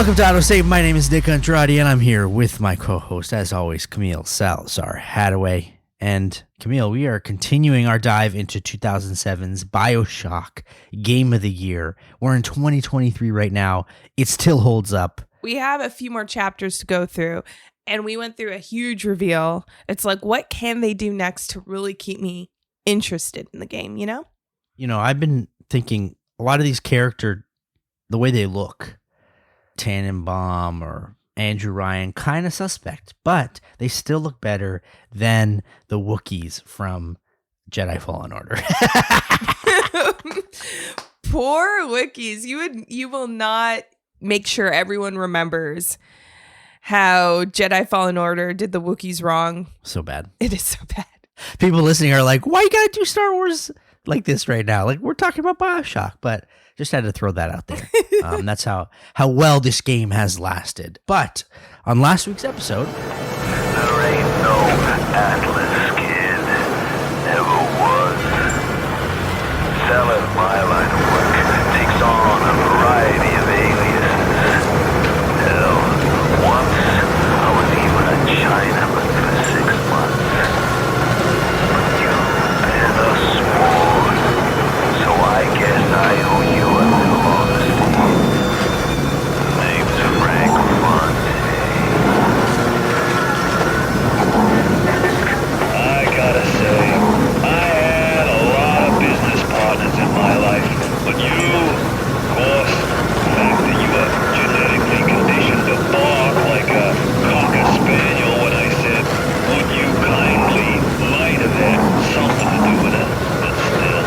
Welcome to AutoSave. My name is Nick Andrade, and I'm here with my co-host, as always, Camille Salazar Hadaway. And Camille, we are continuing our dive into 2007's Bioshock Game of the Year. We're in 2023 right now. It still holds up. We have a few more chapters to go through, and we went through a huge reveal. It's like, what can they do next to really keep me interested in the game, you know? You know, I've been thinking a lot of these characters, the way they look, Tannenbaum or Andrew Ryan, kind of suspect, but they still look better than the Wookiees from Jedi Fallen Order. Poor Wookiees. You will not make sure everyone remembers how Jedi Fallen Order did the Wookiees wrong. So bad. It is so bad. People listening are like, why you gotta do Star Wars like this right now? Like, we're talking about Bioshock, but just had to throw that out there. That's how well this game has lasted. But on last week's episode, there ain't no Atlas kid, never was. Selling my line of work takes on a variety of aliases. Hell, once I was even a Chinaman for 6 months. But you bear the sword, so I guess I owe you a little honesty. Name's Frank Fontaine. I gotta say, I had a lot of business partners in my life, but you, of course, the fact that you were genetically conditioned to bark like a cocker spaniel when I said, would you kindly, might have had something to do with it, but still.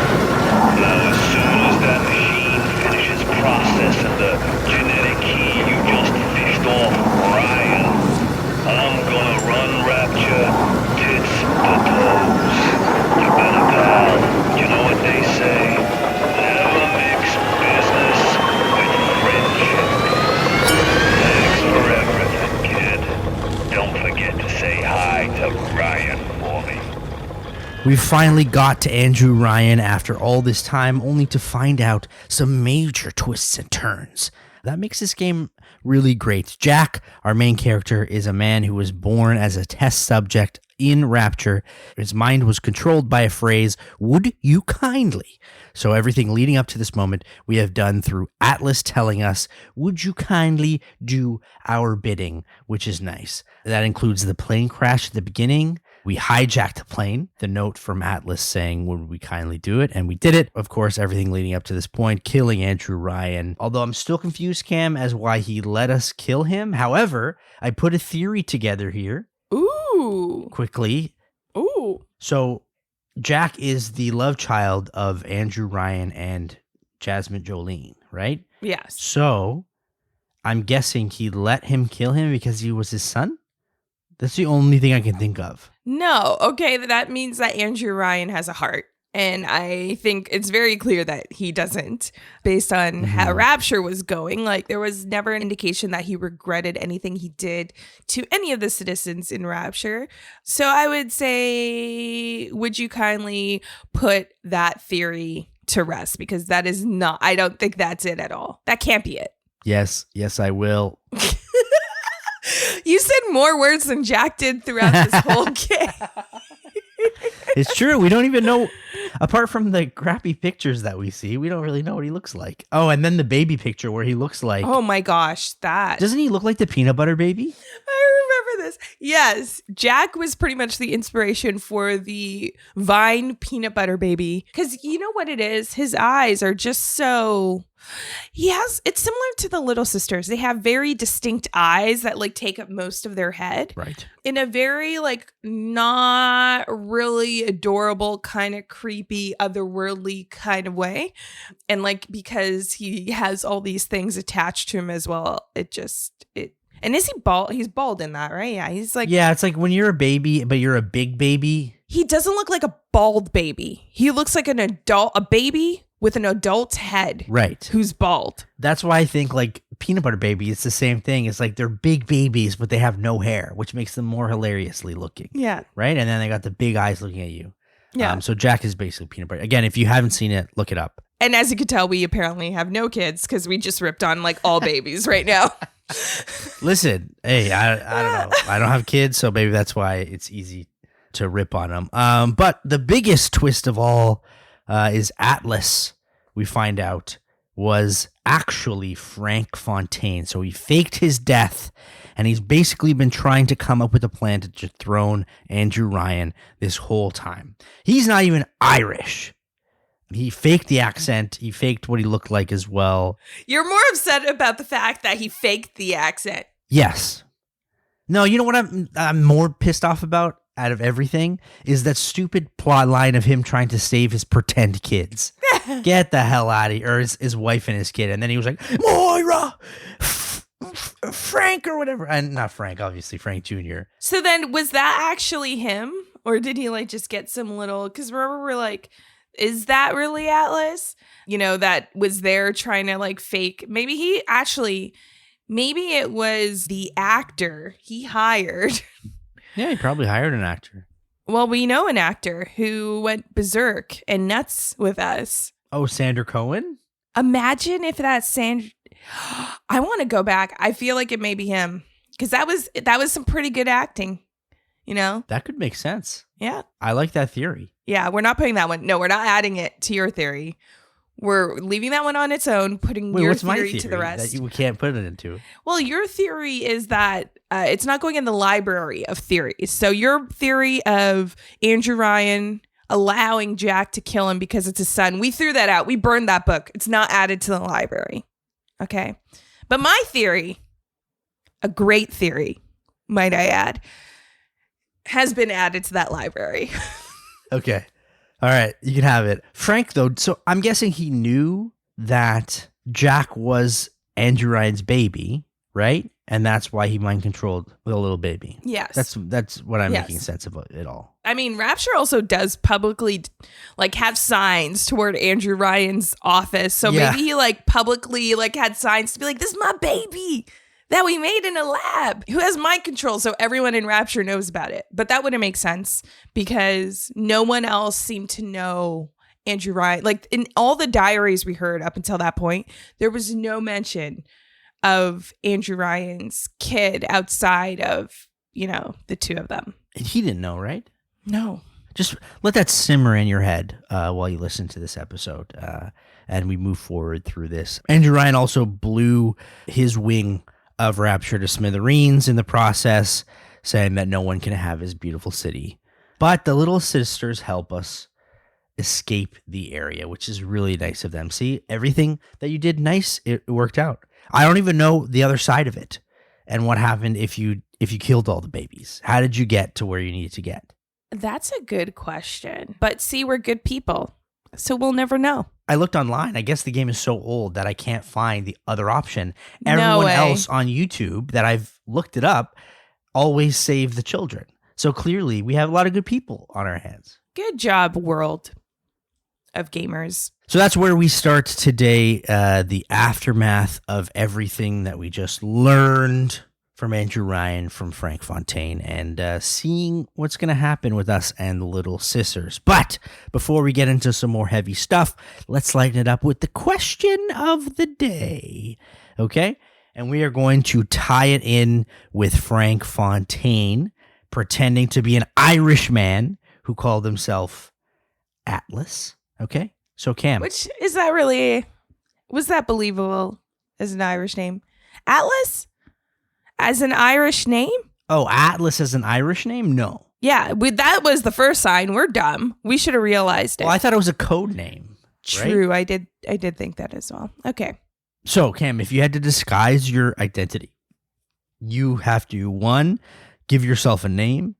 Now, as soon as that machine finishes processing the genetic key you just fished off Ryan, I'm gonna run Rapture tits to toes. You better, pal. You know what they say. Never mix business with friendship. Thanks for everything, kid. Don't forget to say hi to Ryan for me. we finally got to Andrew Ryan after all this time, only to find out some major twists and turns. That makes this game really great. Jack, our main character, is a man who was born as a test subject in Rapture. His mind was controlled by a phrase, "Would you kindly?" So everything leading up to this moment we have done through Atlas telling us, "Would you kindly do our bidding?" which is nice. That includes the plane crash at the beginning. We hijacked the plane, the note from Atlas saying, "Would we kindly do it?" And we did it. Of course, everything leading up to this point, killing Andrew Ryan. Although I'm still confused, Cam, as why he let us kill him. However, I put a theory together here. Ooh. Quickly. Ooh. So Jack is the love child of Andrew Ryan and Jasmine Jolene, right? Yes. So I'm guessing he let him kill him because he was his son? That's the only thing I can think of. No. Okay, that means that Andrew Ryan has a heart. And I think it's very clear that he doesn't, based on how Rapture was going. Like, there was never an indication that he regretted anything he did to any of the citizens in Rapture. So I would say, would you kindly put that theory to rest? Because that is not, I don't think that's it at all. That can't be it. Yes, I will. You said more words than Jack did throughout this whole game. It's true. We don't even know, apart from the crappy pictures that we see, we don't really know what he looks like. Oh, and then the baby picture where he looks like... Oh my gosh, that... Doesn't he look like the peanut butter baby? I remember this. Yes, Jack was pretty much the inspiration for the Vine peanut butter baby. Because you know what it is? His eyes are just so... It's similar to the Little Sisters. They have very distinct eyes that like take up most of their head. Right. In a very like not really adorable, kind of creepy, otherworldly kind of way. And like because he has all these things attached to him as well, and is he bald? He's bald in that, right? Yeah, he's like... Yeah, it's like when you're a baby, but you're a big baby. He doesn't look like a bald baby. He looks like a baby with an adult's head. Right. Who's bald. That's why I think like peanut butter baby, it's the same thing. It's like they're big babies, but they have no hair, which makes them more hilariously looking. Yeah. Right? And then they got the big eyes looking at you. Yeah. So Jack is basically peanut butter. Again, if you haven't seen it, look it up. And as you can tell, we apparently have no kids because we just ripped on like all babies right now. Listen, hey, I don't know. I don't have kids, so maybe that's why it's easy to rip on them. But the biggest twist of all is Atlas, we find out, was actually Frank Fontaine. So he faked his death, and he's basically been trying to come up with a plan to dethrone Andrew Ryan this whole time. He's not even Irish. He faked the accent. He faked what he looked like as well. You're more upset about the fact that he faked the accent. Yes. No, you know what I'm more pissed off about out of everything is that stupid plot line of him trying to save his pretend kids. Get the hell out of here. Or his wife and his kid. And then he was like, Moira, Frank or whatever. And not Frank, obviously, Frank Jr. So then was that actually him? Or did he like just get some little, because remember we're like, is that really Atlas? You know, that was there trying to like fake. Maybe it was the actor he hired. Yeah, he probably hired an actor. Well, we know an actor who went berserk and nuts with us. Oh, Sander Cohen? Imagine if that's Sandra. I want to go back. I feel like it may be him because that was some pretty good acting. You know? That could make sense. Yeah. I like that theory. Yeah, we're not putting that one. No, we're not adding it to your theory. We're leaving that one on its own, putting your what's my theory to the rest. That you can't put it into? Well, your theory is that it's not going in the library of theories. So your theory of Andrew Ryan allowing Jack to kill him because it's his son, we threw that out. We burned that book. It's not added to the library. Okay. But my theory, a great theory, might I add, has been added to that library. Okay. All right. You can have it. Frank, though, so I'm guessing he knew that Jack was Andrew Ryan's baby, right? And that's why he mind controlled the little baby. Yes. That's what I'm Yes. making sense of it all. I mean, Rapture also does publicly like have signs toward Andrew Ryan's office. So Yeah. maybe he like publicly like had signs to be like, this is my baby that we made in a lab who has mind control. So everyone in Rapture knows about it. But that wouldn't make sense because no one else seemed to know Andrew Ryan. Like in all the diaries we heard up until that point, there was no mention of Andrew Ryan's kid outside of, you know, the two of them. And he didn't know, right? No. Just let that simmer in your head while you listen to this episode and we move forward through this. Andrew Ryan also blew his wing of Rapture to smithereens in the process, saying that no one can have his beautiful city. But the little sisters help us escape the area, which is really nice of them. See, everything that you did nice, it worked out. I don't even know the other side of it and what happened if you killed all the babies. How did you get to where you needed to get? That's a good question. But see, we're good people, so we'll never know. I looked online. I guess the game is so old that I can't find the other option. No Everyone way. else on YouTube that I've looked it up always save the children. So clearly we have a lot of good people on our hands. Good job, world of gamers. So that's where we start today, the aftermath of everything that we just learned from Andrew Ryan, from Frank Fontaine, and seeing what's going to happen with us and the little sisters. But before we get into some more heavy stuff, let's lighten it up with the question of the day. Okay? And we are going to tie it in with Frank Fontaine pretending to be an Irish man who called himself Atlas. Okay? So Cam. Which is that really, was that believable as an Irish name? Atlas? As an Irish name? Oh, Atlas as an Irish name? No. Yeah, that was the first sign. We're dumb. We should have realized it. Well, I thought it was a code name. True, Right? I did think that as well. Okay. So, Cam, if you had to disguise your identity, you have to, one, give yourself a name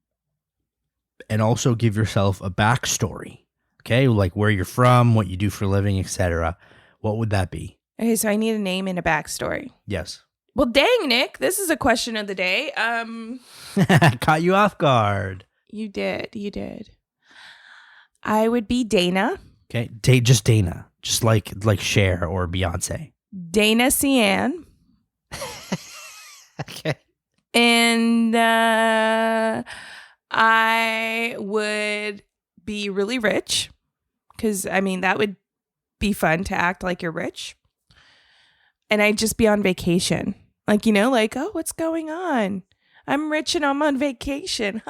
and also give yourself a backstory. Okay? Like where you're from, what you do for a living, etc. What would that be? Okay, so I need a name and a backstory. Yes. Well, dang, Nick, this is a question of the day. Caught you off guard. You did. I would be Dana. Okay. Just Dana. Just like Cher or Beyonce. Dana Cian. Okay. And I would be really rich because, I mean, that would be fun to act like you're rich. And I'd just be on vacation. Like, like, oh, what's going on? I'm rich and I'm on vacation.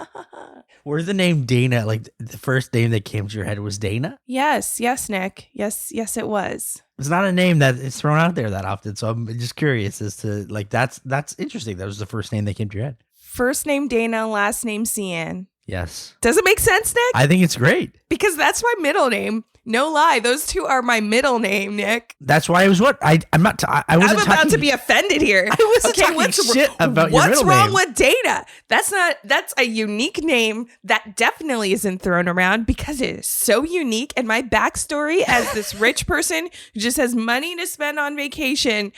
Where's the name Dana? Like the first name that came to your head was Dana? Yes, Nick. Yes, it was. It's not a name that is thrown out there that often. So I'm just curious as to like, that's interesting. That was the first name that came to your head. First name Dana, last name Cian. Yes. Does it make sense, Nick? I think it's great. Because that's my middle name. No lie, those two are my middle name, Nick. That's why I was what I wasn't I'm about to be offended here. I wasn't talking shit about your middle name. What's wrong with Dana? That's a unique name that definitely isn't thrown around because it is so unique. And my backstory as this rich person who just has money to spend on vacation,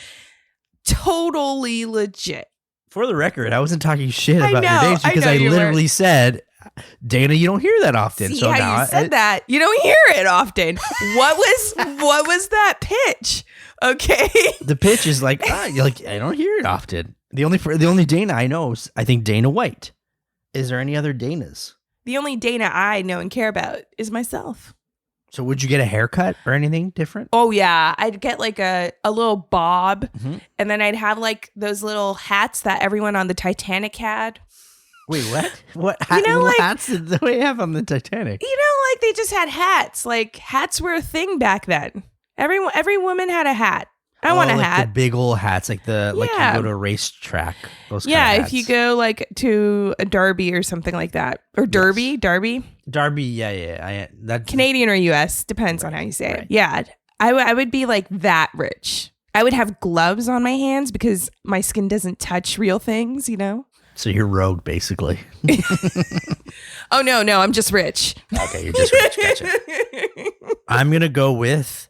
totally legit. For the record, I wasn't talking shit about your names because I literally said, Dana, you don't hear that often. See so how now you said that? You don't hear it often. What was that pitch? Okay. The pitch is like, you're like, I don't hear it often. The only Dana I know is, I think, Dana White. Is there any other Danas? The only Dana I know and care about is myself. So would you get a haircut or anything different? Oh, yeah. I'd get like a little bob, and then I'd have like those little hats that everyone on the Titanic had. Wait, what? What hats did they have on the Titanic? Like they just had hats. Like hats were a thing back then. Every woman had a hat. I want a hat. The big old hats, like you go to a racetrack. Those kind of hats. If you go like to a Derby or something like that, or Derby. Derby, yeah. That Canadian or U.S. depends on how you say it. Yeah, I would be like that rich. I would have gloves on my hands because my skin doesn't touch real things. So you're rogue, basically. Oh, no, I'm just rich. Okay, you're just rich. Gotcha. I'm going to go with,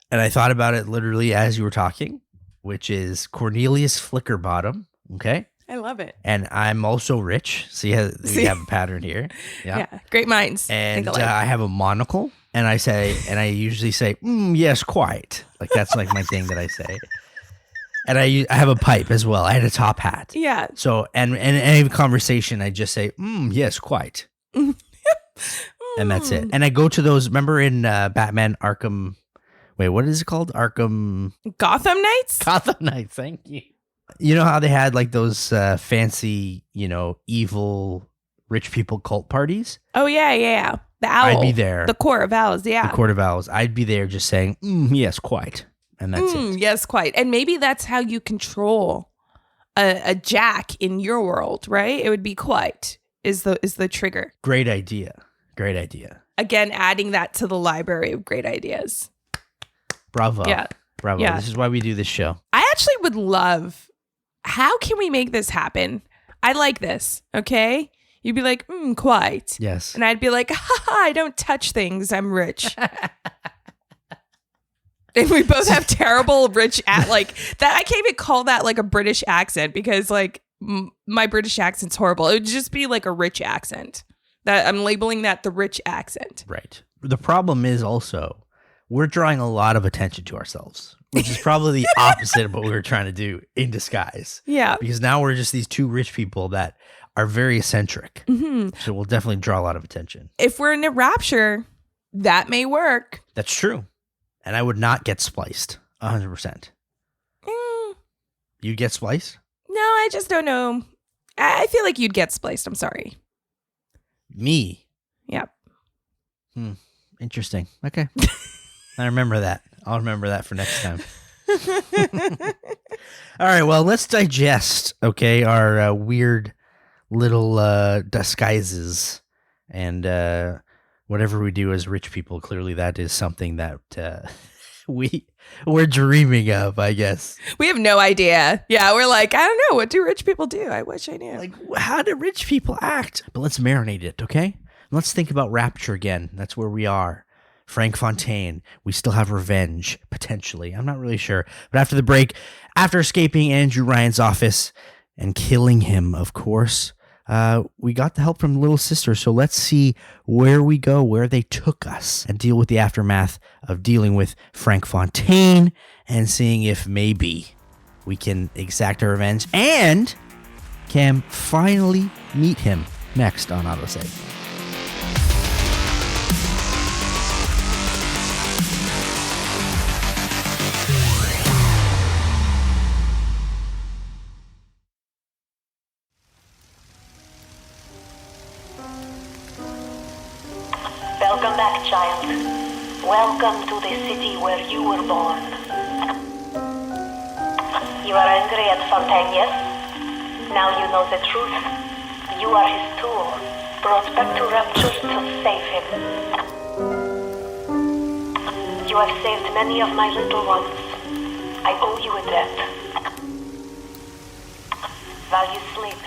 and I thought about it literally as you were talking, which is Cornelius Flickerbottom. Okay? I love it. And I'm also rich. See how we have a pattern here. Yeah. Great minds. And I have a monocle, and I usually say, yes, quite. Like that's like my thing that I say. And I have a pipe as well. I had a top hat. Yeah. So, and any conversation, I just say, yes, quite. And that's it. And I go to those, remember in Batman Arkham, wait, what is it called? Gotham Knights? Gotham Knights, thank you. You know how they had like those fancy, evil rich people cult parties? Oh, yeah. The owl. I'd be there. The Court of Owls, yeah. The Court of Owls. I'd be there just saying, yes, quite. And that's it. Yes, quite. And maybe that's how you control a jack in your world, right? It would be quite is the trigger. Great idea. Again, adding that to the library of great ideas. Bravo. Yeah. Bravo. Yeah. This is why we do this show. I actually would love, how can we make this happen? I like this, okay? You'd be like, quite. Yes. And I'd be like, I don't touch things. I'm rich. And we both have terrible rich like that. I can't even call that like a British accent because like my British accent's horrible. It would just be like a rich accent. That I'm labeling that the rich accent. Right. The problem is also we're drawing a lot of attention to ourselves, which is probably the opposite of what we were trying to do in disguise. Yeah. Because now we're just these two rich people that are very eccentric. So we'll definitely draw a lot of attention. If we're in a rapture, that may work. That's true. And I would not get spliced 100%. You'd get spliced? No, I just don't know. I feel like you'd get spliced. I'm sorry. Me? Yeah. Interesting. Okay. I remember that. I'll remember that for next time. All right. Well, let's digest, okay, our weird little disguises and whatever we do as rich people. Clearly, that is something that we're dreaming of, I guess. We have no idea. Yeah, we're like, I don't know. What do rich people do? I wish I knew. Like, how do rich people act? But let's marinate it, okay? Let's think about Rapture again. That's where we are. Frank Fontaine. We still have revenge, potentially. I'm not really sure. But after the break, after escaping Andrew Ryan's office and killing him, of course, we got the help from Little Sister. So let's see where we go, where they took us, and deal with the aftermath of dealing with Frank Fontaine and seeing if maybe we can exact our revenge and Cam finally meet him next on AutoSave. child. Welcome to the city where you were born. You are angry at Fontaine, yes? Now you know the truth. You are his tool, brought back to Rapture to save him. You have saved many of my little ones. I owe you a debt. While you sleep,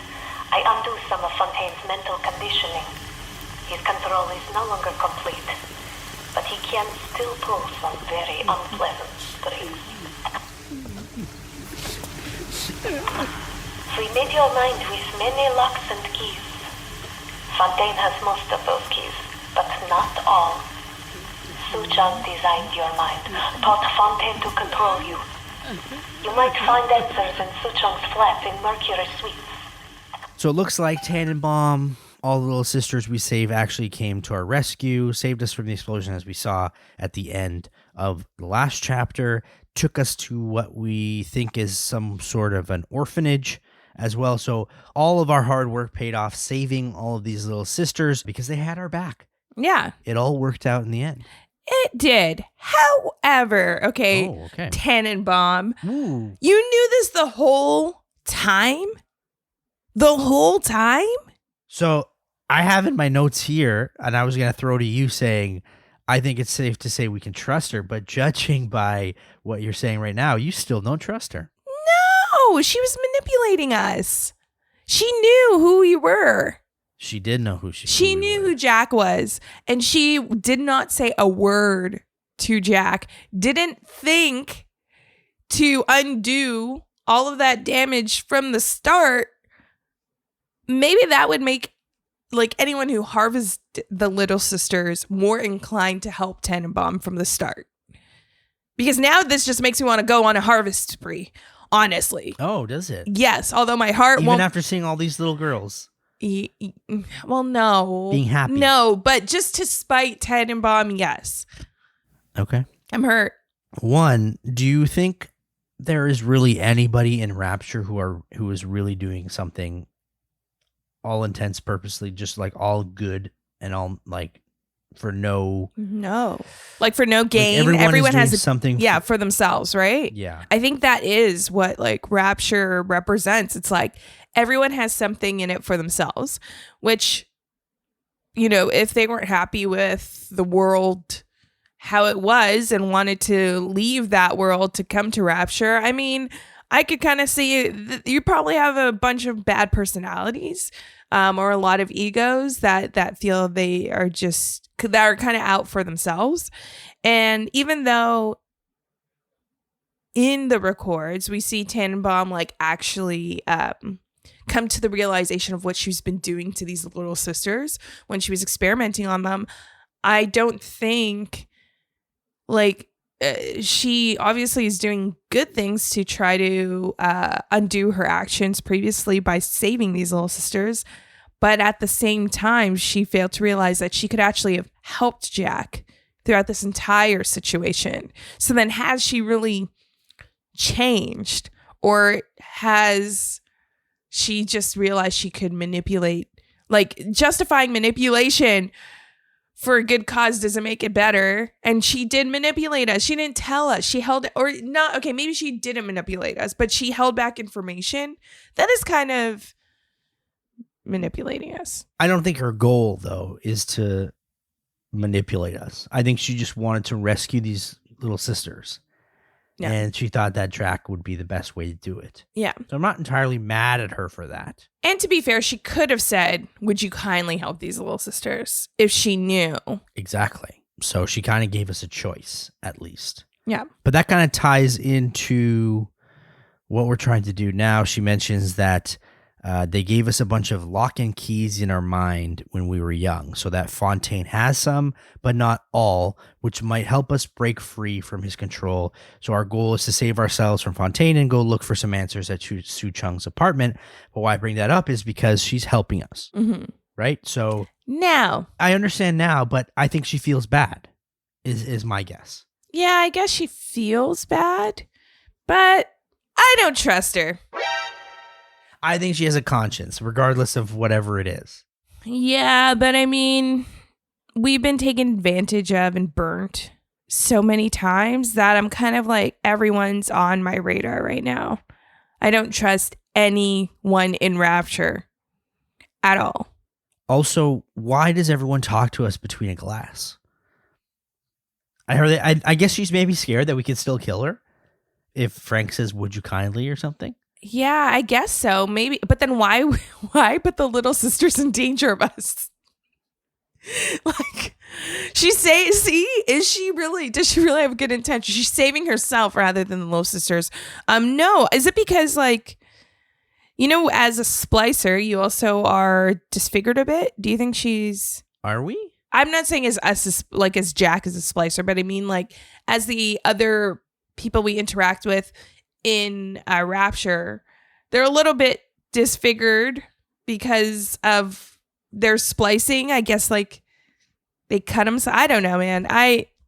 I undo some of Fontaine's mental conditioning. His control is no longer complete, but he can still pull some very unpleasant strings. We made your mind with many locks and keys. Fontaine has most of those keys, but not all. Suchong designed your mind, taught Fontaine to control you. You might find answers in Suchong's flat in Mercury Suites. So it looks like Tannenbaum, all the little sisters we saved, actually came to our rescue, saved us from the explosion as we saw at the end of the last chapter, took us to what we think is some sort of an orphanage as well. So all of our hard work paid off, saving all of these little sisters because they had our back. Yeah. It all worked out in the end. It did. However, okay. Tannenbaum, Ooh. you knew this the whole time? The whole time? So I have in my notes here, and I was going to throw to you saying, I think it's safe to say we can trust her, but judging by what you're saying right now, you still don't trust her. No, she was manipulating us. She knew who we were. She did know who She knew who Jack was, and she did not say a word to Jack. Didn't think to undo all of that damage from the start. Maybe that would make like anyone who harvested the little sisters more inclined to help Tannenbaum from the start. Because now this just makes me want to go on a harvest spree, honestly. Oh, does it? Yes, although my heart Even won't. after seeing all these little girls. Well, no. Being happy. No, but just to spite Tannenbaum, yes. Okay. I'm hurt. One, do you think there is really anybody in Rapture who is really doing something all intents purposely, just like all good and all like for no like for no gain? Like everyone has something for themselves, right? Yeah. I think that is what like Rapture represents. It's like everyone has something in it for themselves, which, you know, if they weren't happy with the world how it was and wanted to leave that world to come to Rapture, I mean, I could kind of see you probably have a bunch of bad personalities, or a lot of egos that feel they are that are kind of out for themselves. And even though in the records we see Tannenbaum like actually come to the realization of what she's been doing to these little sisters when she was experimenting on them, I don't think like she obviously is doing good things to try to undo her actions previously by saving these little sisters. But at the same time, she failed to realize that she could actually have helped Jack throughout this entire situation. So then has she really changed, or has she just realized she could manipulate? Like, justifying manipulation for a good cause doesn't make it better. And she did manipulate us. She didn't tell us. She held, or not, okay, maybe she didn't manipulate us, but she held back information. That is kind of manipulating us. I don't think her goal, though, is to manipulate us. I think she just wanted to rescue these little sisters. Yeah. And she thought that Jack would be the best way to do it. Yeah. So I'm not entirely mad at her for that. And to be fair, she could have said, would you kindly help these little sisters, if she knew. Exactly. So she kind of gave us a choice, at least. Yeah. But that kind of ties into what we're trying to do now. She mentions that they gave us a bunch of lock and keys in our mind when we were young, so that Fontaine has some, but not all, which might help us break free from his control. So our goal is to save ourselves from Fontaine and go look for some answers at Suchong's apartment. But why I bring that up is because she's helping us, right? So now I understand now, but I think she feels bad, is my guess. Yeah, I guess she feels bad, but I don't trust her. I think she has a conscience, regardless of whatever it is. Yeah, but I mean, we've been taken advantage of and burnt so many times that I'm kind of like, everyone's on my radar right now. I don't trust anyone in Rapture at all. Also, why does everyone talk to us between a glass? I heard. I guess she's maybe scared that we could still kill her if Frank says, "Would you kindly?" or something. Yeah, I guess so. Maybe, but then why put the little sisters in danger of us? Like, does she really have good intention? She's saving herself rather than the little sisters. No, is it because, like, as a splicer, you also are disfigured a bit? Do you think she's? Are we? I'm not saying as Jack as a splicer, but I mean, like, as the other people we interact with in Rapture, they're a little bit disfigured because of their splicing. I guess, like, they cut them. So I don't know, man.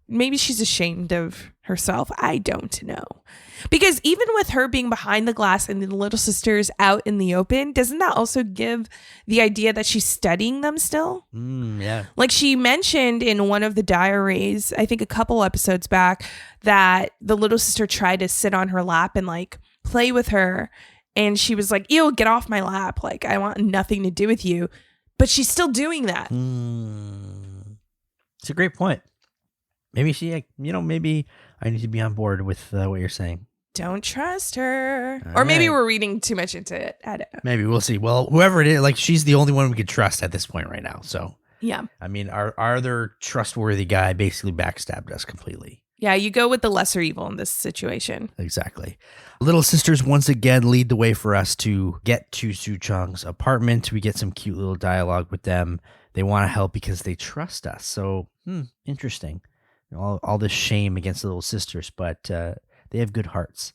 Maybe she's ashamed of herself. I don't know. Because even with her being behind the glass and the little sisters out in the open, doesn't that also give the idea that she's studying them still? Yeah. Like, she mentioned in one of the diaries, I think a couple episodes back, that the little sister tried to sit on her lap and, like, play with her. And she was like, ew, get off my lap. Like, I want nothing to do with you. But she's still doing that. It's a great point. Maybe maybe I need to be on board with what you're saying. Don't trust her. All or maybe right. we're reading too much into it. I don't know. Maybe we'll see. Well, whoever it is, like, she's the only one we could trust at this point right now. So, Yeah. I mean, our other trustworthy guy basically backstabbed us completely. Yeah, you go with the lesser evil in this situation. Exactly. Little sisters once again lead the way for us to get to Suchong's apartment. We get some cute little dialogue with them. They want to help because they trust us. So, interesting. All this shame against the little sisters, but they have good hearts.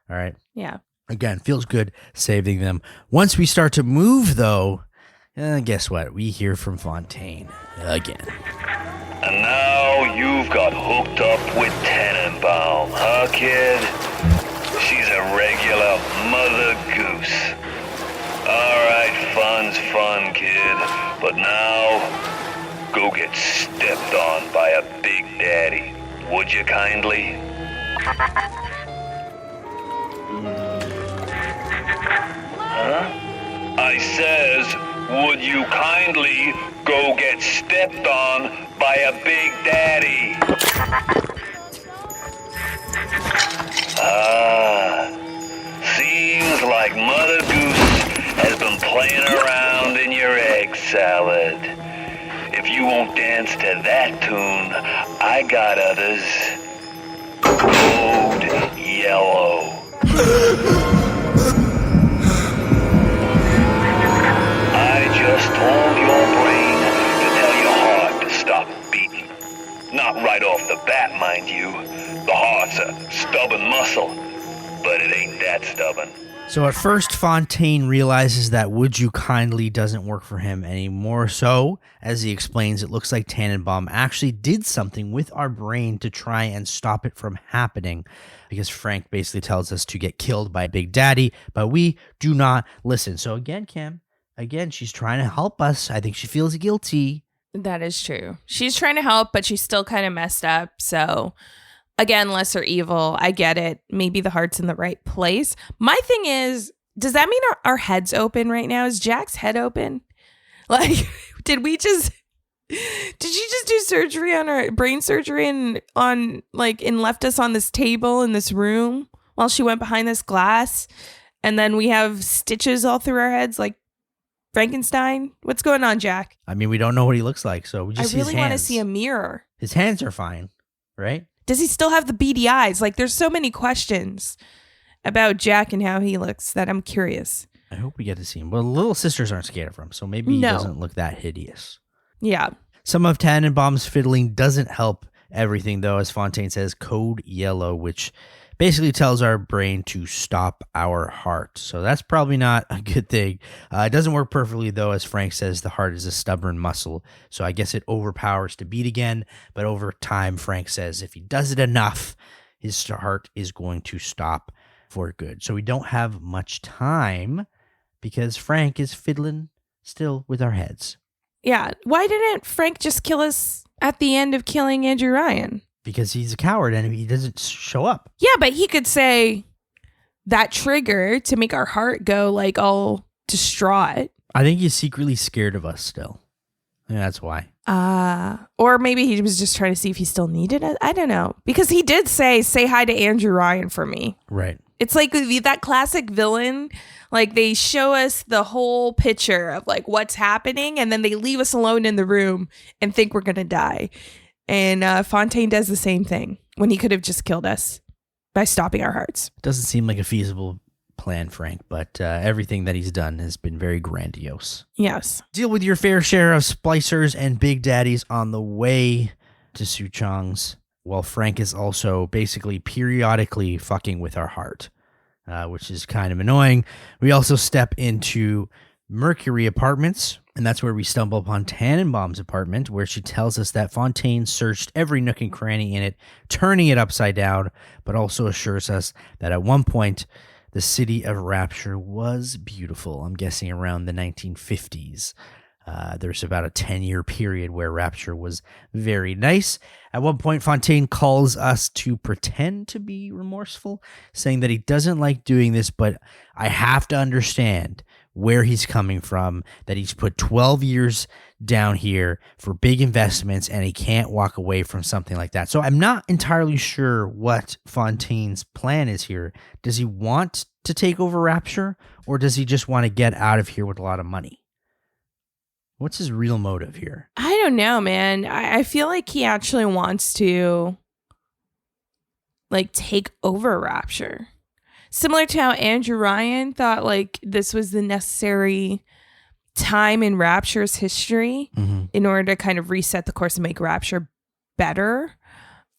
All right. Yeah. Again, feels good saving them. Once we start to move, though, guess what? We hear from Fontaine again. And now you've got hooked up with Tenenbaum, huh, kid? She's a regular mother goose. Alright, fun's fun, kid. But now, go get stepped on by a big daddy. Would you kindly? Huh? I says, would you kindly go get stepped on by a big daddy? Seems like Mother Goose has been playing around in your egg salad. If you won't dance to that tune, I got others. Code Yellow. I just told your brain to tell your heart to stop beating. Not right off the bat, mind you. The heart's a stubborn muscle, but it ain't that stubborn. So at first, Fontaine realizes that "would you kindly" doesn't work for him anymore. So, as he explains, it looks like Tannenbaum actually did something with our brain to try and stop it from happening, because Frank basically tells us to get killed by Big Daddy, but we do not listen. So again, Cam, she's trying to help us. I think she feels guilty. That is true. She's trying to help, but she's still kind of messed up. So, again, lesser evil. I get it. Maybe the heart's in the right place. My thing is, does that mean our head's open right now? Is Jack's head open? Like, did she just do surgery on her, brain surgery, and left us on this table in this room while she went behind this glass? And then we have stitches all through our heads like Frankenstein? What's going on, Jack? I mean, we don't know what he looks like, so we just see his hands. I really want to see a mirror. His hands are fine, right? Does he still have the beady eyes? Like, there's so many questions about Jack and how he looks that I'm curious. I hope we get to see him. Well, the little sisters aren't scared of him, so maybe he doesn't look that hideous. Yeah. Some of Tannenbaum's fiddling doesn't help everything, though, as Fontaine says, code yellow, which basically tells our brain to stop our heart. So that's probably not a good thing. It doesn't work perfectly, though. As Frank says, the heart is a stubborn muscle. So I guess it overpowers to beat again. But over time, Frank says, if he does it enough, his heart is going to stop for good. So we don't have much time because Frank is fiddling still with our heads. Yeah. Why didn't Frank just kill us at the end of killing Andrew Ryan? Because he's a coward and he doesn't show up. Yeah, but he could say that trigger to make our heart go like all distraught. I think he's secretly scared of us still. Yeah, that's why. Or maybe he was just trying to see if he still needed it. I don't know. Because he did say hi to Andrew Ryan for me. Right. It's like that classic villain. Like they show us the whole picture of like what's happening and then they leave us alone in the room and think we're going to die. And Fontaine does the same thing when he could have just killed us by stopping our hearts. Doesn't seem like a feasible plan, Frank, but everything that he's done has been very grandiose. Yes. Deal with your fair share of splicers and big daddies on the way to Suchong's, while Frank is also basically periodically fucking with our heart, which is kind of annoying. We also step into Mercury Apartments, and that's where we stumble upon Tannenbaum's apartment, where she tells us that Fontaine searched every nook and cranny in it, turning it upside down, but also assures us that at one point the city of Rapture was beautiful. I'm guessing around the 1950s. There's about a 10-year period where Rapture was very nice. At one point, Fontaine calls us to pretend to be remorseful, saying that he doesn't like doing this, but I have to understand where he's coming from, that he's put 12 years down here for big investments and he can't walk away from something like that. So I'm not entirely sure what Fontaine's plan is here. Does he want to take over Rapture, or does he just want to get out of here with a lot of money? What's his real motive here? I don't know, man. I feel like he actually wants to like take over Rapture. Similar to how Andrew Ryan thought like this was the necessary time in Rapture's history in order to kind of reset the course and make Rapture better.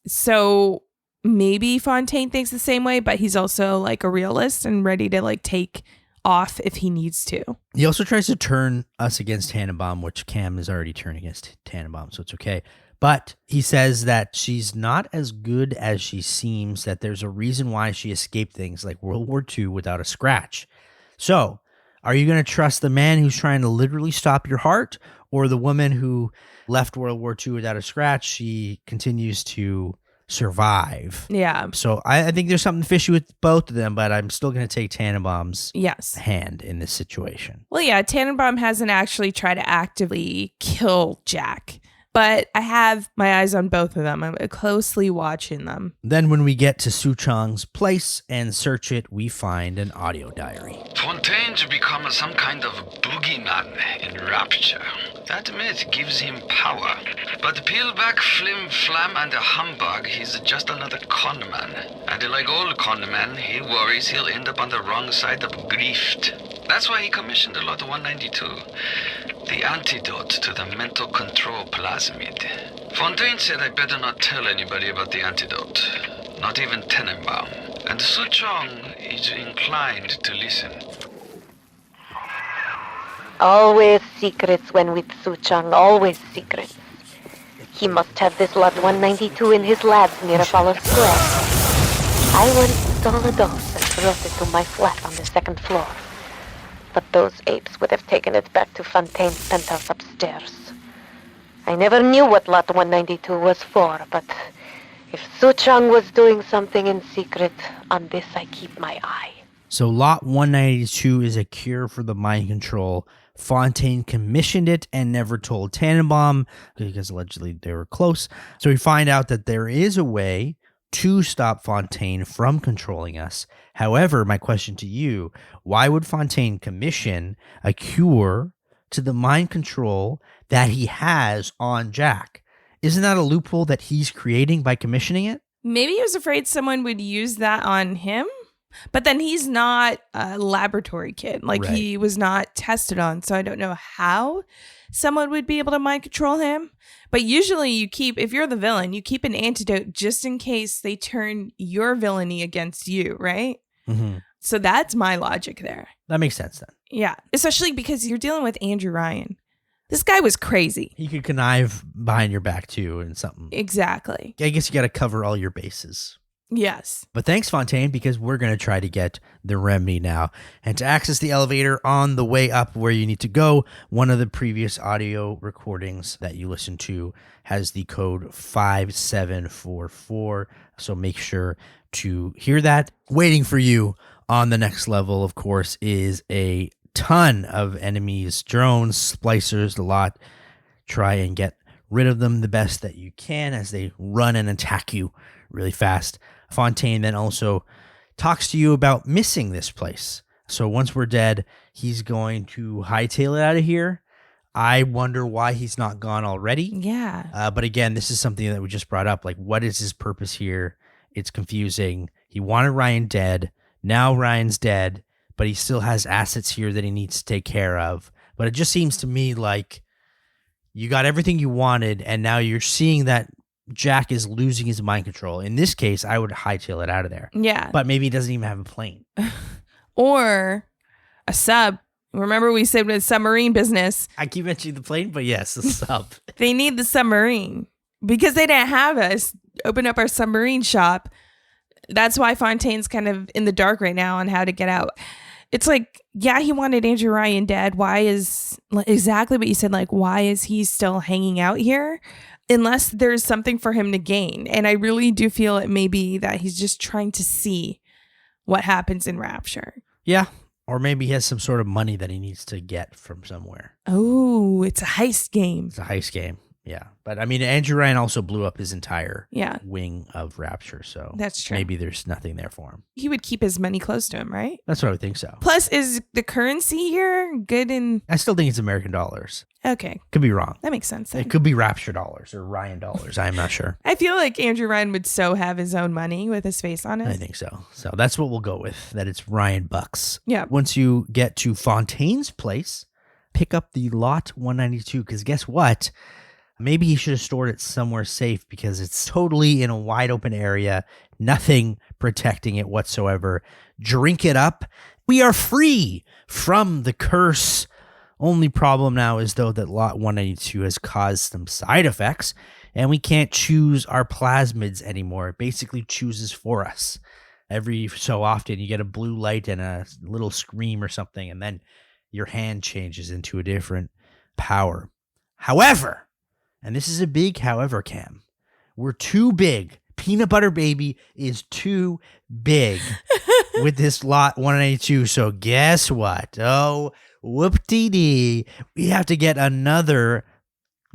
So maybe Fontaine thinks the same way, but he's also like a realist and ready to like take off if he needs to. He also tries to turn us against Tannenbaum, which Cam is already turned against Tannenbaum, so it's okay. But he says that she's not as good as she seems, that there's a reason why she escaped things like World War II without a scratch. So, are you going to trust the man who's trying to literally stop your heart, or the woman who left World War II without a scratch? She continues to survive. Yeah. So I think there's something fishy with both of them, but I'm still going to take Tannenbaum's Yes. hand in this situation. Well, yeah, Tannenbaum hasn't actually tried to actively kill Jack, but I have my eyes on both of them. I'm closely watching them. Then when we get to Suchong's place and search it, we find an audio diary. Fontaine's become some kind of boogeyman in Rapture. That myth gives him power. But peel back flim flam and a humbug, he's just another conman. And like all conmen, he worries he'll end up on the wrong side of grift. That's why he commissioned Lot 192, the antidote to the mental control plasmid. Fontaine said I better not tell anybody about the antidote, not even Tannenbaum. And Suchong is inclined to listen. Always secrets when with Suchong, always secrets. He must have this Lot 192 in his labs near Apollo Square. I once stole a dose and brought it to my flat on the second floor. But those apes would have taken it back to Fontaine's penthouse upstairs. I never knew what Lot 192 was for, but if Suchong was doing something in secret, on this I keep my eye. So Lot 192 is a cure for the mind control. Fontaine commissioned it and never told Tannenbaum because allegedly they were close. So we find out that there is a way to stop Fontaine from controlling us. However, my question to you, why would Fontaine commission a cure to the mind control that he has on Jack? Isn't that a loophole that he's creating by commissioning it? Maybe he was afraid someone would use that on him, but then he's not a laboratory kid. Like Right. He was not tested on, so I don't know how someone would be able to mind control him. But usually if you're the villain, you keep an antidote just in case they turn your villainy against you, right? Mm-hmm. So that's my logic there. That makes sense then. Yeah, especially because you're dealing with Andrew Ryan. This guy was crazy. He could connive behind your back too and something. Exactly. I guess you got to cover all your bases. Yes. But thanks, Fontaine, because we're going to try to get the remedy now. And to access the elevator on the way up where you need to go, one of the previous audio recordings that you listen to has the code 5744. So make sure to hear that. Waiting for you on the next level, of course, is a ton of enemies, drones, splicers, a lot. Try and get rid of them the best that you can as they run and attack you really fast. Fontaine then also talks to you about missing this place. So once we're dead, he's going to hightail it out of here. I wonder why he's not gone already. Yeah. But again, this is something that we just brought up. Like, what is his purpose here? It's confusing. He wanted Ryan dead. Now Ryan's dead, but he still has assets here that he needs to take care of. But it just seems to me like you got everything you wanted, and now you're seeing that Jack is losing his mind control. In this case, I would hightail it out of there. Yeah. But maybe he doesn't even have a plane. Or a sub. Remember we said with submarine business, I keep mentioning the plane, but yes, a sub. they need the submarine because they didn't have us open up our submarine shop. That's why Fontaine's kind of in the dark right now on how to get out. It's like, yeah, he wanted Andrew Ryan dead. Why is exactly what you said? Like, why is he still hanging out here? Unless there's something for him to gain. And I really do feel it may be that he's just trying to see what happens in Rapture. Yeah. Or maybe he has some sort of money that he needs to get from somewhere. Oh, it's a heist game. It's a heist game. Yeah. But I mean, Andrew Ryan also blew up his entire Yeah. wing of Rapture. So That's true. maybe there's nothing there for him. He would keep his money close to him, right? That's what I would think so. Plus, is the currency here good in... I still think it's American dollars. Okay, Could be wrong. that makes sense then. It could be Rapture dollars or Ryan dollars. I'm not sure. I feel like Andrew Ryan would so have his own money with his face on it. I think so. So that's what we'll go with, that it's Ryan bucks. Yeah. Once you get to Fontaine's place, pick up the lot 192, because guess what? Maybe he should have stored it somewhere safe because it's totally in a wide open area, nothing protecting it whatsoever. Drink it up. We are free from the curse. Only problem now is, though, that lot 192 has caused some side effects, and we can't choose our plasmids anymore. It basically chooses for us. Every so often, you get a blue light and a little scream or something, and then your hand changes into a different power. However, and this is a big however, Cam, we're too big. Peanut Butter Baby is too big with this lot 192. So guess what? Oh, whoop-dee-dee. We have to get another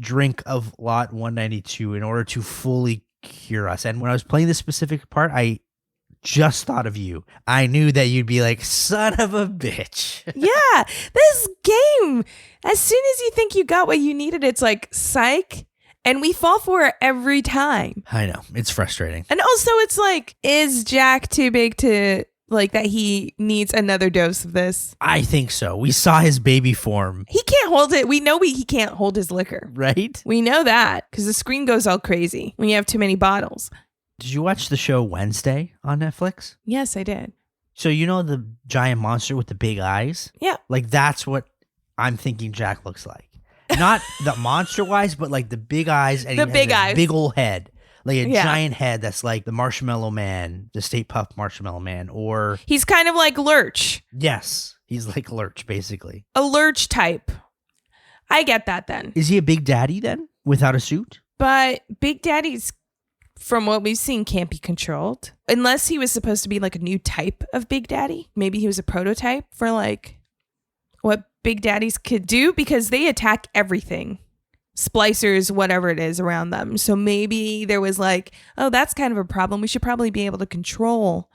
drink of lot 192 in order to fully cure us. And when I was playing this specific part, I just thought of you. I knew that you'd be like, son of a bitch. Yeah, this game, as soon as you think you got what you needed, it's like, psych. And we fall for it every time. I know. It's frustrating. And also, it's like, is Jack too big to, like, that he needs another dose of this? I think so. We saw his baby form. He can't hold it. We know he can't hold his liquor. Right? We know that because the screen goes all crazy when you have too many bottles. Did you watch the show Wednesday on Netflix? Yes, I did. So you know the giant monster with the big eyes? Yeah. Like, that's what I'm thinking Jack looks like. Not the monster-wise, but like the big eyes. And The he has big a eyes. big old head. Like a Yeah. giant head that's like the Marshmallow Man, the Stay Puft Marshmallow Man. Or, He's kind of like Lurch, yes, he's like Lurch, basically. a Lurch type. I get that then. Is he a Big Daddy then, without a suit? But Big Daddy's, from what we've seen, can't be controlled. Unless he was supposed to be like a new type of Big Daddy. Maybe he was a prototype for like what Big Daddies could do because they attack everything. Splicers, whatever it is around them. So maybe there was like, oh, that's kind of a problem. We should probably be able to control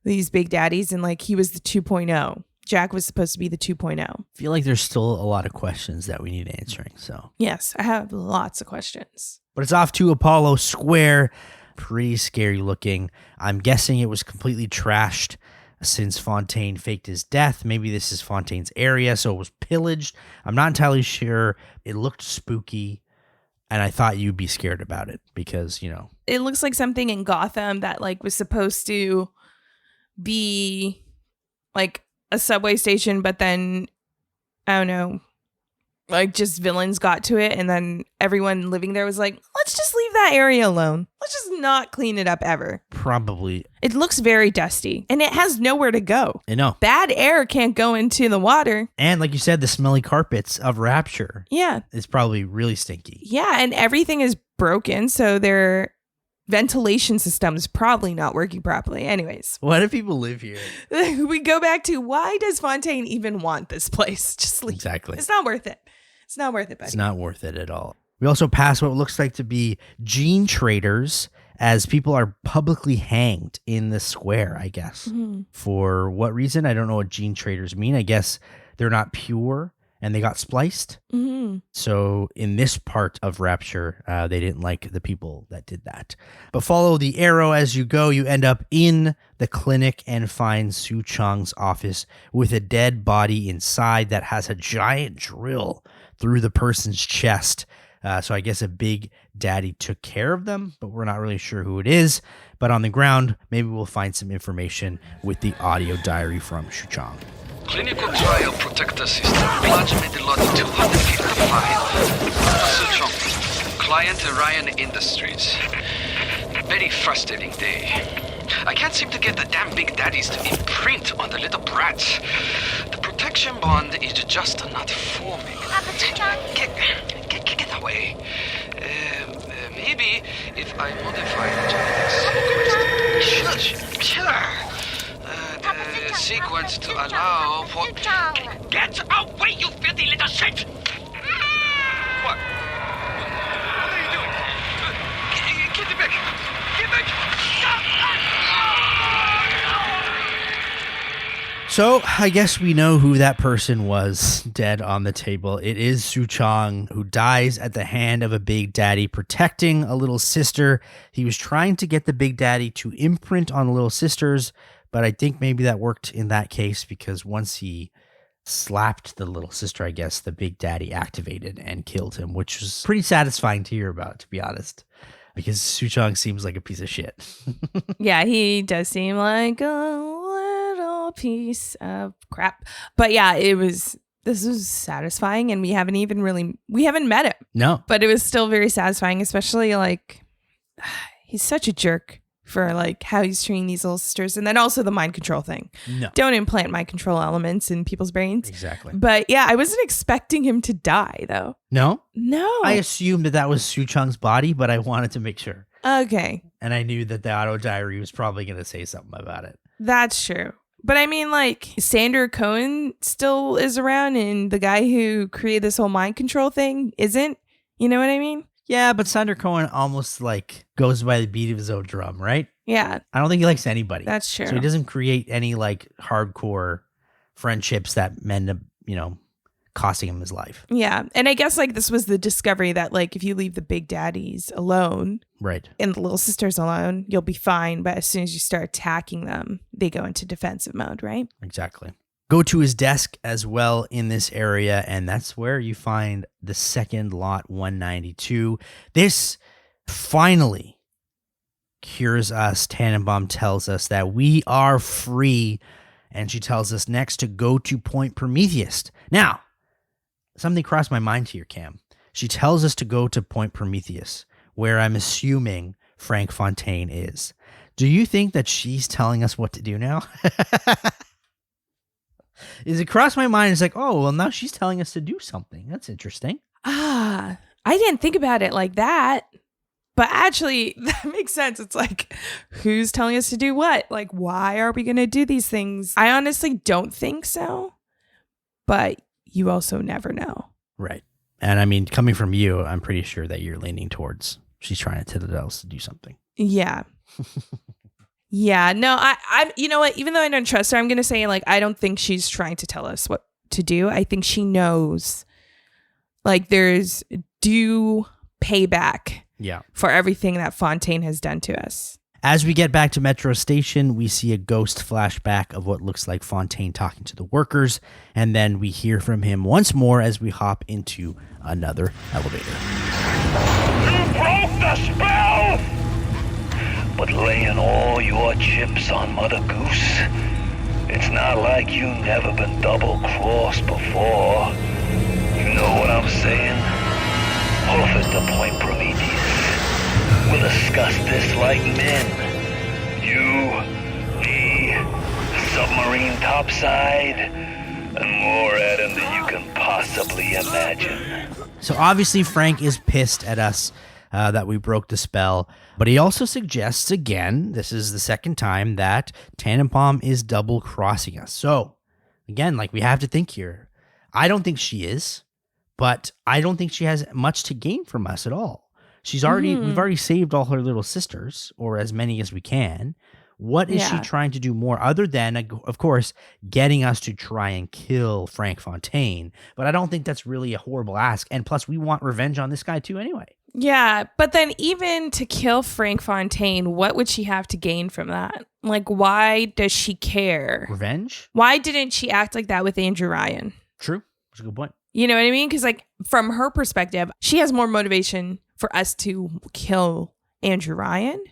these Big Daddies. And like he was the 2.0. Jack was supposed to be the 2.0. I feel like there's still a lot of questions that we need answering, so. Yes, I have lots of questions. But it's off to Apollo Square. Pretty scary looking. I'm guessing it was completely trashed since Fontaine faked his death. Maybe this is Fontaine's area, so it was pillaged. I'm not entirely sure. It looked spooky, and I thought you'd be scared about it because, you know. It looks like something in Gotham that like was supposed to be like a subway station, but then, I don't know, like just villains got to it, and then everyone living there was like, let's just leave that area alone. Let's just not clean it up ever. Probably. It looks very dusty, and it has nowhere to go. I know. Bad air can't go into the water. And like you said, the smelly carpets of Rapture Yeah. is probably really stinky. Yeah, and everything is broken, so their ventilation system is probably not working properly. Anyways, Why do people live here? we go back to, why does Fontaine even want this place? Just leave. Exactly. It's not worth it. It's not worth it, buddy. It's not worth it at all. We also pass what looks like to be gene traders as people are publicly hanged in the square, I guess. For what reason? I don't know what gene traders mean. I guess they're not pure and they got spliced. So in this part of Rapture, they didn't like the people that did that. But follow the arrow as you go. You end up in the clinic and find Suchong's office with a dead body inside that has a giant drill through the person's chest. So I guess a big daddy took care of them, but we're not really sure who it is. But on the ground, maybe we'll find some information with the audio diary from Suchong. Clinical trial protector system. Plasmid lot 255. Suchong. Client Ryan Industries. Very frustrating day. I can't seem to get the damn big daddies to imprint on the little brats. The protection bond is just not forming. Get away. Maybe if I modify the genetic sequence to allow for... Get away, you filthy little shit! What? What are you doing? Get back! Get back! So I guess we know who that person was dead on the table. It is Suchong, who dies at the hand of a big daddy protecting a little sister. He was trying to get the big daddy to imprint on the little sisters, but I think maybe that worked in that case because once he slapped the little sister, I guess the big daddy activated and killed him, which was pretty satisfying to hear about, to be honest, because Suchong seems like a piece of shit. Yeah, he does seem like a little piece of crap. But yeah, this was satisfying, and we haven't met him. No. But it was still very satisfying, especially like he's such a jerk for like how he's treating these little sisters, and then also the mind control thing. No. Don't implant mind control elements in people's brains. Exactly. But yeah, I wasn't expecting him to die though. No? No. I assumed that was Suchong's body, but I wanted to make sure. Okay. And I knew that the auto diary was probably going to say something about it. That's true. But I mean, like, Sander Cohen still is around, and the guy who created this whole mind control thing isn't. You know what I mean? Yeah, but Sander Cohen almost like goes by the beat of his own drum, right? Yeah. I don't think he likes anybody. That's true. So he doesn't create any like hardcore friendships that end up, costing him his life. Yeah. And I guess like this was the discovery that like if you leave the big daddies alone, right, and the little sisters alone, you'll be fine. But as soon as you start attacking them, they go into defensive mode, right? Exactly. Go to his desk as well in this area, and that's where you find the second lot 192. This finally cures us. Tannenbaum tells us that we are free, and she tells us next to go to Point Prometheus. Now, something crossed my mind here, Cam. She tells us to go to Point Prometheus, where I'm assuming Frank Fontaine is. Do you think that she's telling us what to do now? Is it crossed my mind? It's like, oh, well, now she's telling us to do something. That's interesting. I didn't think about it like that. But actually, that makes sense. It's like, who's telling us to do what? Like, why are we going to do these things? I honestly don't think so. But you also never know. Right. And I mean, coming from you, I'm pretty sure that you're leaning towards she's trying to tell us to do something. Yeah. Yeah, no, I you know what? Even though I don't trust her, I'm going to say, like, I don't think she's trying to tell us what to do. I think she knows, like, there's due payback for everything that Fontaine has done to us. As we get back to Metro Station, we see a ghost flashback of what looks like Fontaine talking to the workers, and then we hear from him once more as we hop into another elevator. You broke the spell! But laying all your chips on Mother Goose, it's not like you never been double-crossed before. You know what I'm saying? Off at the point, Prometheus. We'll discuss this like men. You, me, submarine topside, and more Adam than you can possibly imagine. So obviously Frank is pissed at us that we broke the spell, but he also suggests again, this is the second time, that Tannenbaum is double-crossing us. So, again, like, we have to think here. I don't think she is, but I don't think she has much to gain from us at all. We've already saved all her little sisters, or as many as we can. What is she trying to do more other than, of course, getting us to try and kill Frank Fontaine? But I don't think that's really a horrible ask. And plus, we want revenge on this guy too anyway. Yeah, but then even to kill Frank Fontaine, what would she have to gain from that? Like, why does she care? Revenge? Why didn't she act like that with Andrew Ryan? True. That's a good point. You know what I mean? Because, like, from her perspective, she has more motivation for us to kill Andrew Ryan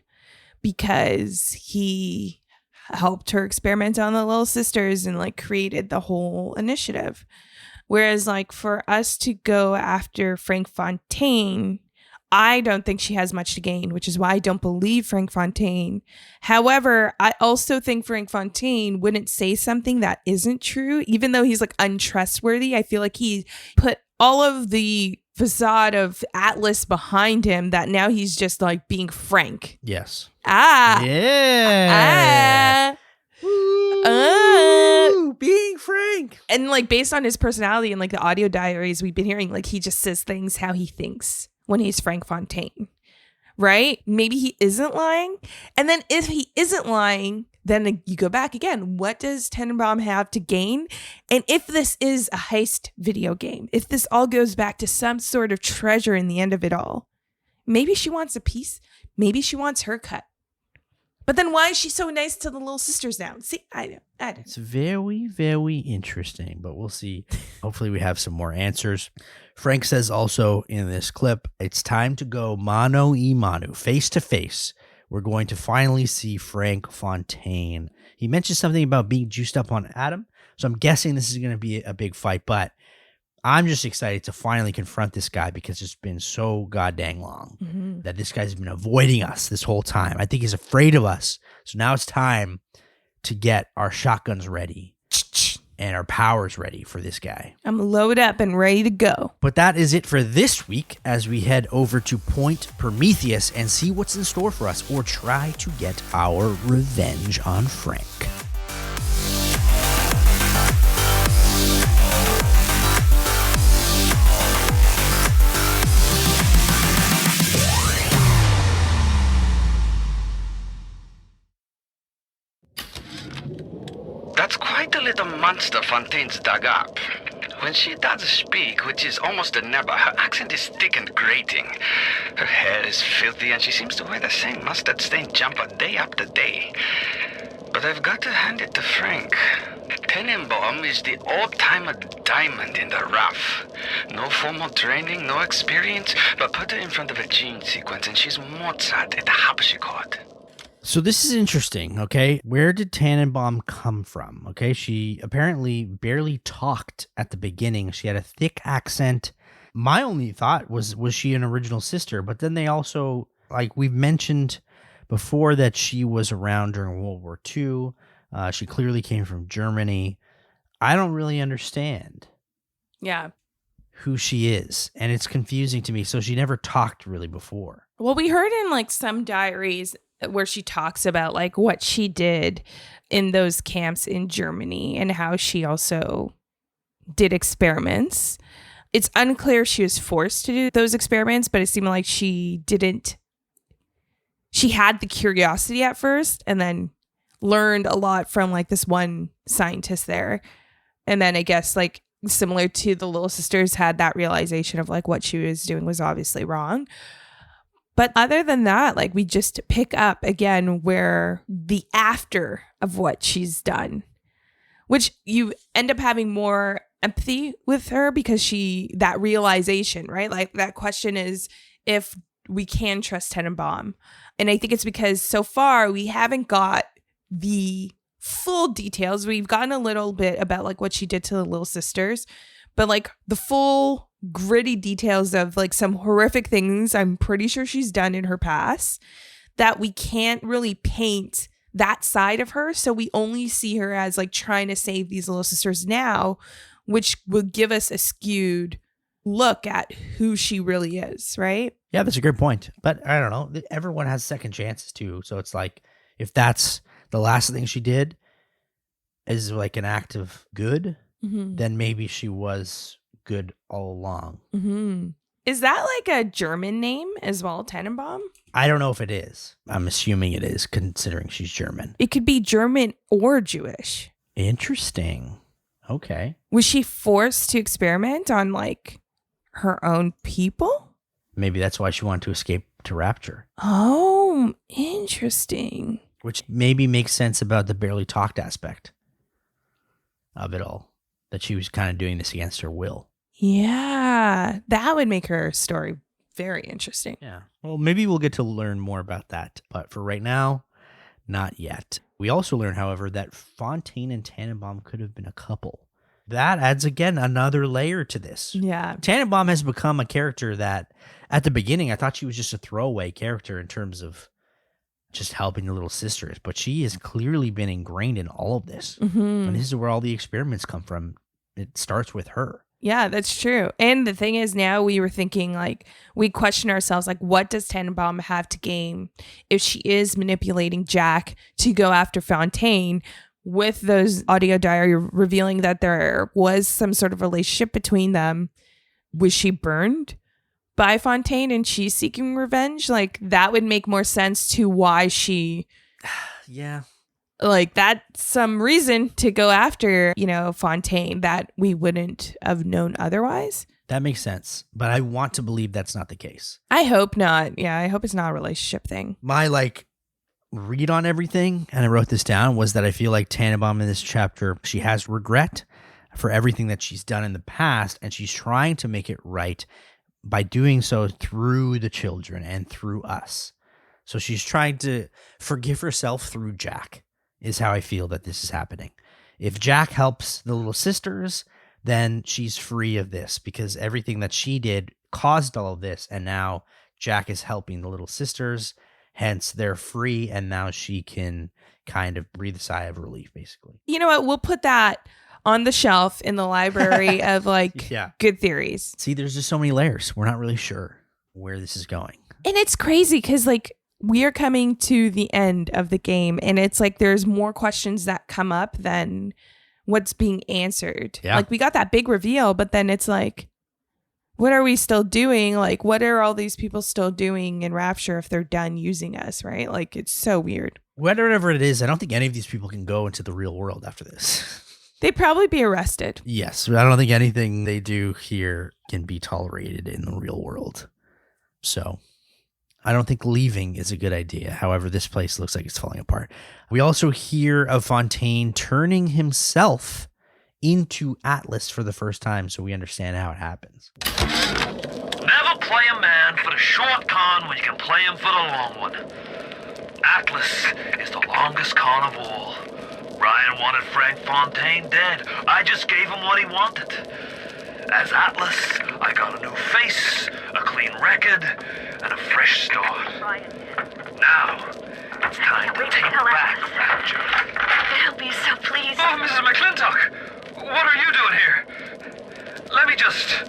because he helped her experiment on the little sisters and, like, created the whole initiative. Whereas, like, for us to go after Frank Fontaine, I don't think she has much to gain, which is why I don't believe Frank Fontaine. However, I also think Frank Fontaine wouldn't say something that isn't true, even though he's, like, untrustworthy. I feel like he put all of the facade of Atlas behind him that now he's just, like, being Frank. Yes. Yeah. Being Frank. And, like, based on his personality and, like, the audio diaries we've been hearing, like, he just says things how he thinks when he's Frank Fontaine, right? Maybe he isn't lying. And then if he isn't lying, then you go back again. What does Tenenbaum have to gain? And if this is a heist video game, if this all goes back to some sort of treasure in the end of it all, maybe she wants a piece. Maybe she wants her cut. But then why is she so nice to the little sisters now? See, I don't. It's very, very interesting, but we'll see. Hopefully we have some more answers. Frank says also in this clip, it's time to go mano a mano, face to face. We're going to finally see Frank Fontaine. He mentioned something about being juiced up on Adam, so I'm guessing this is going to be a big fight, but I'm just excited to finally confront this guy because it's been so goddamn long that this guy's been avoiding us this whole time. I think he's afraid of us. So now it's time to get our shotguns ready and our powers ready for this guy. I'm loaded up and ready to go. But that is it for this week as we head over to Point Prometheus and see what's in store for us or try to get our revenge on Frank. That's quite a little monster Fontaine's dug up. When she does speak, which is almost never, her accent is thick and grating. Her hair is filthy and she seems to wear the same mustard-stained jumper day after day. But I've got to hand it to Frank. Tenenbaum is the old-timer diamond in the rough. No formal training, no experience, but put her in front of a gene sequence and she's Mozart at the harpsichord. So this is interesting, okay? Where did Tannenbaum come from? Okay, she apparently barely talked at the beginning. She had a thick accent. My only thought was she an original sister? But then they also, like we've mentioned before, that she was around during World War II. She clearly came from Germany. I don't really understand who she is, and it's confusing to me. So she never talked really before. Well, we heard in, like, some diaries where she talks about, like, what she did in those camps in Germany and how she also did experiments. It's unclear if she was forced to do those experiments, but it seemed like she didn't. She had the curiosity at first and then learned a lot from, like, this one scientist there. And then I guess, like, similar to the little sisters, had that realization of, like, what she was doing was obviously wrong. But other than that, like, we just pick up again where the after of what she's done, which you end up having more empathy with her because that realization, right? Like, that question is if we can trust Tenenbaum. And I think it's because so far we haven't got the full details. We've gotten a little bit about, like, what she did to the little sisters, but like the full gritty details of like some horrific things I'm pretty sure she's done in her past that we can't really paint that side of her. So we only see her as like trying to save these little sisters now, which would give us a skewed look at who she really is, right? Yeah, that's a great point. But I don't know. Everyone has second chances too. So it's like, if that's the last thing she did is like an act of good, then maybe she was good all along. Is that like a German name as well, Tannenbaum? I don't know if it is. I'm assuming it is, considering she's German. It could be German or Jewish. Interesting. Okay. Was she forced to experiment on like her own people? Maybe that's why she wanted to escape to Rapture. Oh, interesting. Which maybe makes sense about the barely talked aspect of it all. That she was kind of doing this against her will. Yeah, that would make her story very interesting. Yeah. Well, maybe we'll get to learn more about that. But for right now, not yet. We also learn, however, that Fontaine and Tannenbaum could have been a couple. That adds, again, another layer to this. Yeah. Tannenbaum has become a character that, at the beginning, I thought she was just a throwaway character in terms of just helping the little sisters. But she has clearly been ingrained in all of this. And this is where all the experiments come from. It starts with her. Yeah, that's true. And the thing is, now we were thinking, like, we question ourselves, like, what does Tannenbaum have to gain if she is manipulating Jack to go after Fontaine with those audio diary revealing that there was some sort of relationship between them? Was she burned by Fontaine and she's seeking revenge? Like, that would make more sense to why she... Yeah. Like, that's some reason to go after, you know, Fontaine that we wouldn't have known otherwise. That makes sense. But I want to believe that's not the case. I hope not. Yeah, I hope it's not a relationship thing. My, like, read on everything, and I wrote this down, was that I feel like Tannenbaum in this chapter, she has regret for everything that she's done in the past, and she's trying to make it right by doing so through the children and through us. So she's trying to forgive herself through Jack. Is how I feel that this is happening. If Jack helps the little sisters, then she's free of this because everything that she did caused all of this. And now Jack is helping the little sisters. Hence, they're free. And now she can kind of breathe a sigh of relief, basically. You know what? We'll put that on the shelf in the library of like good theories. See, there's just so many layers. We're not really sure where this is going. And it's crazy because like, we are coming to the end of the game and it's like there's more questions that come up than what's being answered. Yeah. Like we got that big reveal, but then it's like, what are we still doing? Like, what are all these people still doing in Rapture if they're done using us, right? Like, it's so weird. Whatever it is, I don't think any of these people can go into the real world after this. They'd probably be arrested. Yes, I don't think anything they do here can be tolerated in the real world. So... I don't think leaving is a good idea. However, this place looks like it's falling apart. We also hear of Fontaine turning himself into Atlas for the first time, so we understand how it happens. Never play a man for the short con when you can play him for the long one. Atlas is the longest con of all. Ryan wanted Frank Fontaine dead. I just gave him what he wanted. As Atlas, I got a new face, a clean record, and a fresh start. Now, it's time to take back Rapture. They'll be so pleased. Oh, Mrs. McClintock, what are you doing here? Let me just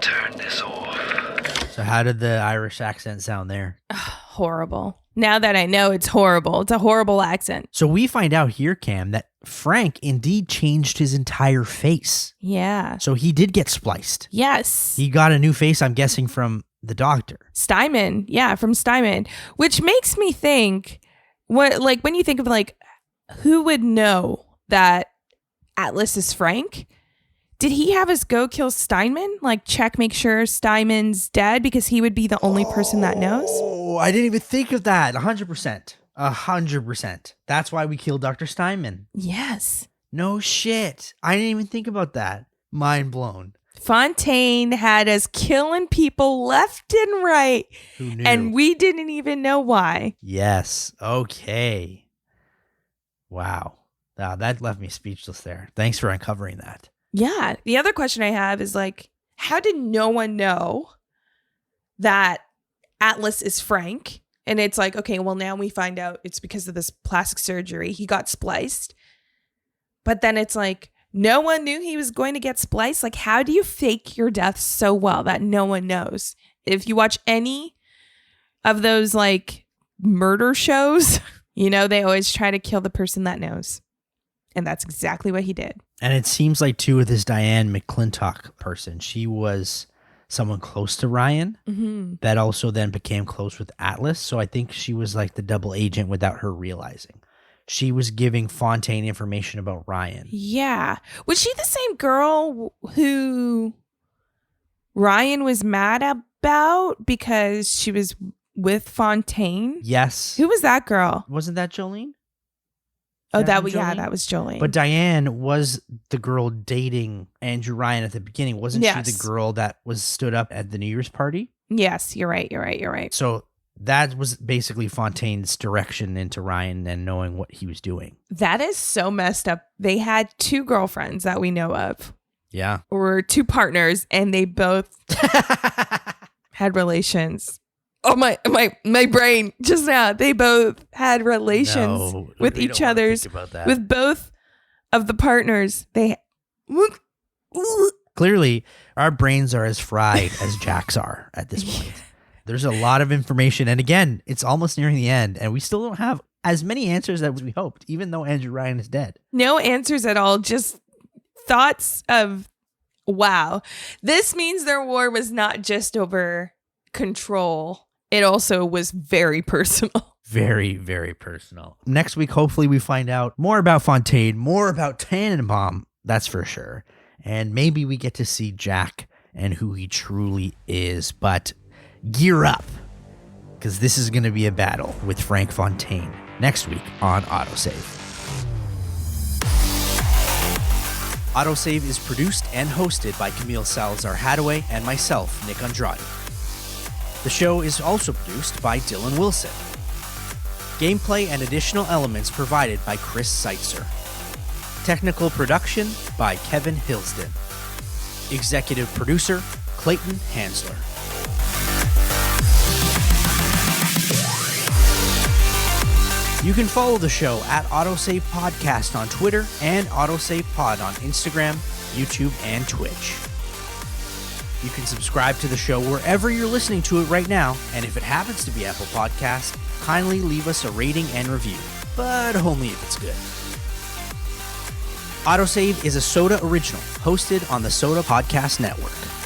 turn this off. So how did the Irish accent sound there? Horrible. Now that I know it's horrible. It's a horrible accent. So we find out here, Cam, that Frank indeed changed his entire face. Yeah. So he did get spliced. Yes. He got a new face, I'm guessing, from the doctor. Steinman. Yeah, from Steinman. Which makes me think, what, like, when you think of, like, who would know that Atlas is Frank? Did he have us go kill Steinman? Like, check, make sure Steinman's dead because he would be the only person that knows? Oh, I didn't even think of that. 100%. 100%. That's why we killed Dr. Steinman. Yes. No shit. I didn't even think about that. Mind blown. Fontaine had us killing people left and right. Who knew? And we didn't even know why. Yes. Okay. Wow. That left me speechless there. Thanks for uncovering that. Yeah. The other question I have is like, how did no one know that Atlas is Frank? And it's like, okay, well, now we find out it's because of this plastic surgery. He got spliced. But then it's like, no one knew he was going to get spliced. Like, how do you fake your death so well that no one knows? If you watch any of those like murder shows, you know, they always try to kill the person that knows. And that's exactly what he did. And it seems like, too, with this Diane McClintock person, she was someone close to Ryan that also then became close with Atlas. So I think she was like the double agent without her realizing. She was giving Fontaine information about Ryan. Yeah. Was she the same girl who Ryan was mad about because she was with Fontaine? Yes. Who was that girl? Wasn't that Jolene? Oh, that was Jolene. But Diane was the girl dating Andrew Ryan at the beginning. Wasn't she the girl that was stood up at the New Year's party? Yes, you're right. So that was basically Fontaine's direction into Ryan and knowing what he was doing. That is so messed up. They had 2 girlfriends that we know of. Yeah. Or 2 partners, and they both had relations. Oh, my brain just now. They both had relations with each other's, with both of the partners. Clearly, our brains are as fried as Jack's are at this point. There's a lot of information. And again, it's almost nearing the end. And we still don't have as many answers as we hoped, even though Andrew Ryan is dead. No answers at all. Just thoughts of, wow. This means their war was not just over control. It also was very personal. Very, very personal. Next week, hopefully we find out more about Fontaine, more about Tannenbaum. That's for sure. And maybe we get to see Jack and who he truly is. But gear up, because this is going to be a battle with Frank Fontaine next week on AutoSave. AutoSave is produced and hosted by Camille Salazar-Hadaway and myself, Nick Andrade. The show is also produced by Dylan Wilson. Gameplay and additional elements provided by Chris Seitzer. Technical production by Kevin Hilsden. Executive producer, Clayton Hansler. You can follow the show at AutoSave Podcast on Twitter and AutoSave Pod on Instagram, YouTube, and Twitch. You can subscribe to the show wherever you're listening to it right now, and if it happens to be Apple Podcast, kindly leave us a rating and review, but only if it's good. AutoSave is a Soda original, hosted on the Soda Podcast Network.